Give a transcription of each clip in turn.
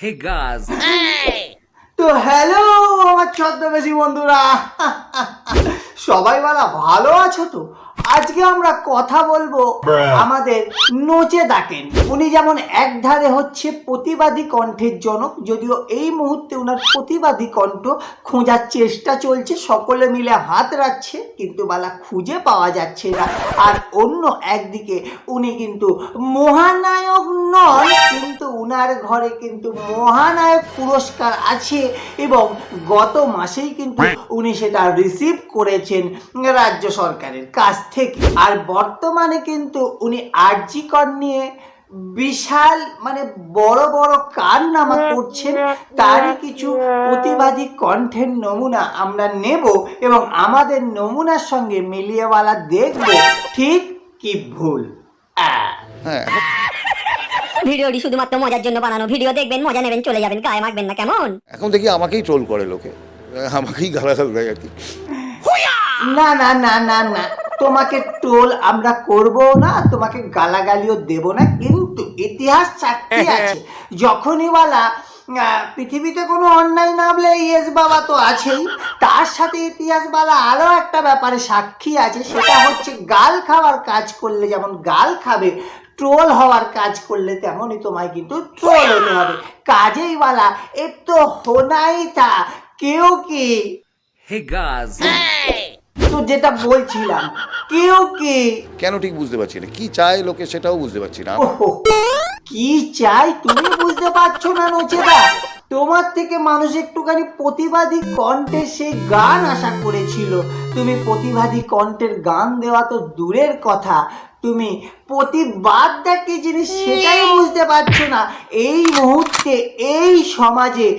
Hey guys, তো hello আমার ছদ্মবেশী বন্ধুরা, সবাই ভালো আছো তো? আজকে আমরা কথা বলবো আমাদের নোচে দাকেন। উনি যেমন একধারে হচ্ছে প্রতিবাদী কণ্ঠের জনক, যদিও এই মুহূর্তে ওনার প্রতিবাদী কণ্ঠ খোঁজার চেষ্টা চলছে, সকলে মিলে হাত রাখছে কিন্তু খুঁজে পাওয়া যাচ্ছে না। আর অন্য একদিকে উনি কিন্তু মহানায়ক নন, কিন্তু উনার ঘরে কিন্তু মহানায়ক পুরস্কার আছে এবং গত মাসেই কিন্তু উনি সেটা রিসিভ করেছেন রাজ্য সরকারের কাছ থেকে। আর বর্তমানে কিন্তু উনি আরজি কর নিয়ে বিশাল বড় বড় কারনামা করছেন। তারই কিছু প্রতিবাদী কণ্ঠের নমুনা আমরা নেব এবং আমাদের নমুনার সঙ্গে মিলিয়ে দেখব ঠিক কি ভুল। ভিডিওটি শুধুমাত্র মজার জন্য বানানো। ভিডিও দেখবেন, মজা নেবেন, চলে যাবেন, গায়ে মাখবেন না, কেমন? এখন দেখি আমাকেই ট্রোল করে লোকে, আমাকেই গালাগাল দেয় আর কি। না না না না না, তোমাকে ট্রোল আমরা করব না, তোমাকে গালাগালিও দেব না, কিন্তু ইতিহাস সাক্ষী আছে যখনই পৃথিবীতে কোনো অন্যায় নামলে ইয়েস বাবা তো আছেই, তার সাথে ইতিহাস আরো একটা ব্যাপারে সাক্ষী আছে, সেটা হচ্ছে গাল খাওয়ার কাজ করলে যেমন গাল খাবে, ট্রোল হওয়ার কাজ করলে তেমনই তোমায় কিন্তু ট্রোল হতে হবে। কাজেই এ তো হোনাই থা কেউ কি। hey guys, তো যেটা বলছিলাম, কেউ কি কেন ঠিক বুঝতে পারছি না, কি চায় লোকে সেটাও বুঝতে পারছি না। কি চাই তুমি বুঝতে পারছো না নচেদা? তোমার থেকে মানুষ একটুখানি প্রতিবাদী কণ্ঠের সেই গান আশা করেছিল। তুমি প্রতিবাদী কণ্ঠের গান দেওয়া তো দূরের কথা, তুমি প্রতিবাদ কি জিনিস সেটাই বুঝতে পারছো না এই মুহূর্তে এই সমাজে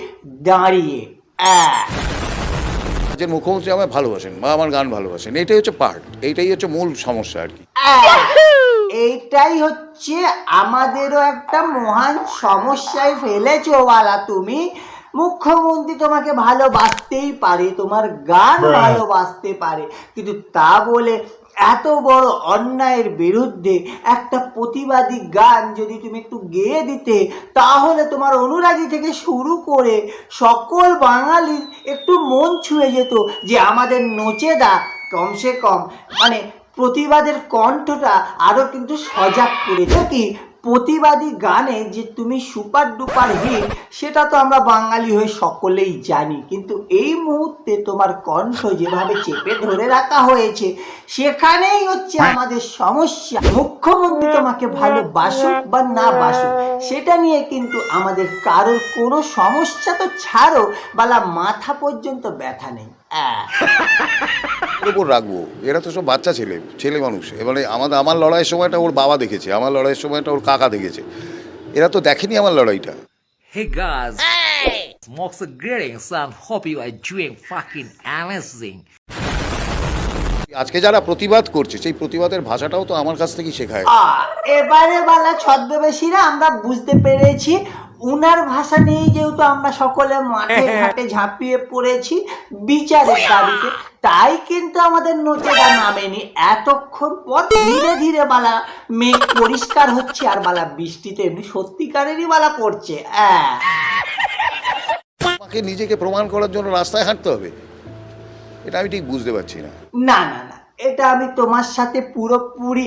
দাঁড়িয়ে। যে মুখ্যমন্ত্রী আমায় ভালোবাসেন বা আমার গান ভালোবাসেন, এটাই হচ্ছে পার্ট, এইটাই হচ্ছে মূল সমস্যা আর কি। এইটাই হচ্ছে আমাদেরও একটা মহান সমস্যায় ফেলেছো তুমি। মুখ্যমন্ত্রী তোমাকে ভালোবাসতেই পারে, তোমার গান ভালোবাসতে পারে, কিন্তু তা বলে এত বড় অন্যায়ের বিরুদ্ধে একটা প্রতিবাদী গান যদি তুমি একটু গেয়ে দিতে, তাহলে তোমার অনুরাগী থেকে শুরু করে সকল বাঙালির একটু মন ছুঁয়ে যেত যে আমাদের নচেদা কমসে কম প্রতিবাদের কণ্ঠটা আরো কিন্তু সজাগ করেছে। কি প্রতিবাদী গানে যে তুমি সুপার ডুপার হিট, সেটা তো আমরা বাঙালি হয়ে সকলেই জানি, কিন্তু এই মুহূর্তে তোমার কণ্ঠ যেভাবে চেপে ধরে রাখা হয়েছে, সেখানেই হচ্ছে আমাদের সমস্যা। মুখ্যমন্ত্রী তোমাকে ভালোবাসুক বা না বাসুক, সেটা নিয়ে কিন্তু আমাদের কারোর কোনো সমস্যা তো ছাড়ো মাথা পর্যন্ত ব্যথা নেই। ওর উপর রাখবো, এরা তো সব বাচ্চা ছেলে মানুষ। এবারে আমার লড়াইয়ের সময়টা ওর বাবা দেখেছে, আমার লড়াইয়ের সময়টা ওর কাকা দেখেছে, এরা তো দেখেনি আমার লড়াইটা। hey guys, Smokes are greetings and hope you are doing fucking amazing. আজকে যারা প্রতিবাদ করছে, সেই প্রতিবাদের ভাষাটাও তো আমার কাছ থেকেই শেখায়। এবারে ছদ্মবেশীরা আমরা বুঝতে পেরেছি, উনার ভাষা নিয়ে যেহেতু আমরা সকলে মাঠে ঘাটে ঝাঁপিয়ে পড়েছি বিচারের দাবিতে, তাই কিন্তু আমাদের নচেদা নামেনি। এতক্ষণ পর ধীরে ধীরে মেঘ পরিষ্কার হচ্ছে আর বৃষ্টিতে এমনি সত্যিকারেরই পড়ছে। আমাকে নিজেকে প্রমাণ করার জন্য রাস্তায় হাঁটতে হবে, এটা আমি ঠিক বুঝতে পারছি না। না না না, এটা আমি তোমার সাথে পুরোপুরি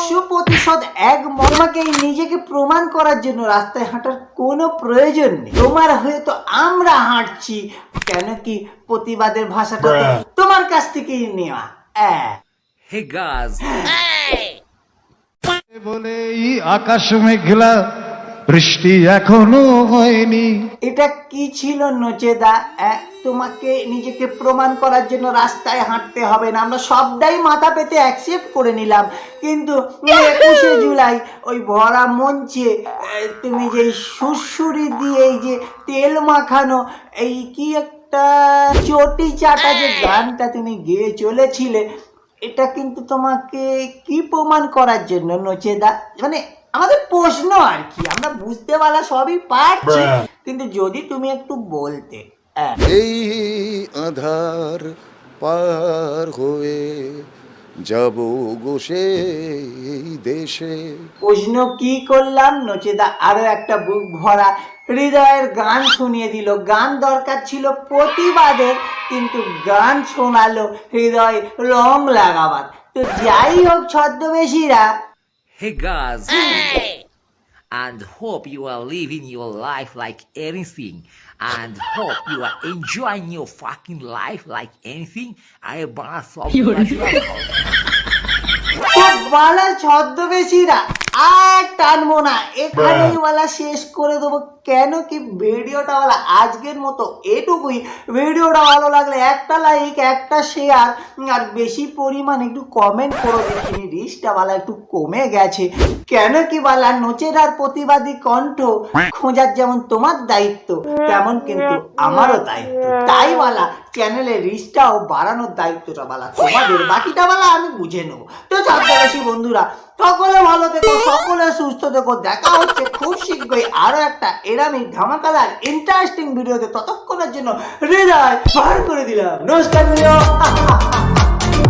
100% একমত। তোমাকে নিজেকে প্রমাণ করার জন্য রাস্তায় হাঁটার কোনো প্রয়োজন নেই, তোমার হয়ে তো আমরা হাঁটছি। কেন কি প্রতিবাদের ভাষাটা তো তোমার কাছ থেকেই নেওয়া। hey guys, বলেই আকাশ মেঘলা, বৃষ্টি এখনো হয়নি। এটা কি ছিল নচেদা? তোমাকে নিজেকে প্রমাণ করার জন্য রাস্তায় হাঁটতে হবে না, আমরা সবটাই মাথা পেতে অ্যাকসেপ্ট করে নিলাম, কিন্তু 21শে জুলাই ওই ভরা মঞ্চে তুমি যে সুরসুরি দিয়ে এই যে তেল মাখানো এই কি একটা চটি চাটা যে গানটা তুমি গেয়ে চলেছিলে, এটা কিন্তু তোমাকে কি প্রমাণ করার জন্য নচেদা? আমাদের প্রশ্ন আর কি, আমরা বুঝতে সবই পারছি, কিন্তু যদি তুমি একটু বলতে। এই আধার পার হয়ে যাব গো সেই দেশে। প্রশ্ন কি করলাম, নচেদা আরো একটা বুক ভরা হৃদয়ের গান শুনিয়ে দিল। গান দরকার ছিল প্রতিবাদের, কিন্তু গান শোনালো হৃদয় রং লাগাবার। তো যাই হোক ছদ্মবেশীরা, Hey guys, and hope you are living your life like anything, and hope you are enjoying your fucking life like anything. I boss of বালা ছদ্মবেশীরা আর টানবো না, এখানেই বলা শেষ করে দেবো। কেন কি ভিডিওটা বলা আজকের মতো এটুকুই। ভিডিওটা ভালো লাগলে একটা লাইক, একটা শেয়ার, আর বেশি পরিমাণ একটু কমেন্ট করে দেখিনি। রিচটা বলা একটু কমে গেছে। কেন কি বলা নচের আর প্রতিবাদী কণ্ঠ খোঁজার যেমন তোমার দায়িত্ব, তেমন কিন্তু আমারও দায়িত্ব। তাই বলা চ্যানেলের রিচটাও বাড়ানোর দায়িত্বটা বলা তোমাদের, বাকিটা বলা আমি বুঝে নেবো। তো ছদ্মবেশী বন্ধুরা, সকলে ভালো থেকো, সকলে সুস্থ থেকো। দেখা হচ্ছে খুব শীঘ্রই আরো একটা এরামি ধামাকাদার ইন্টারেস্টিং ভিডিওতে। ততক্ষণের জন্য হৃদয় বার করে দিলাম। নমস্কার।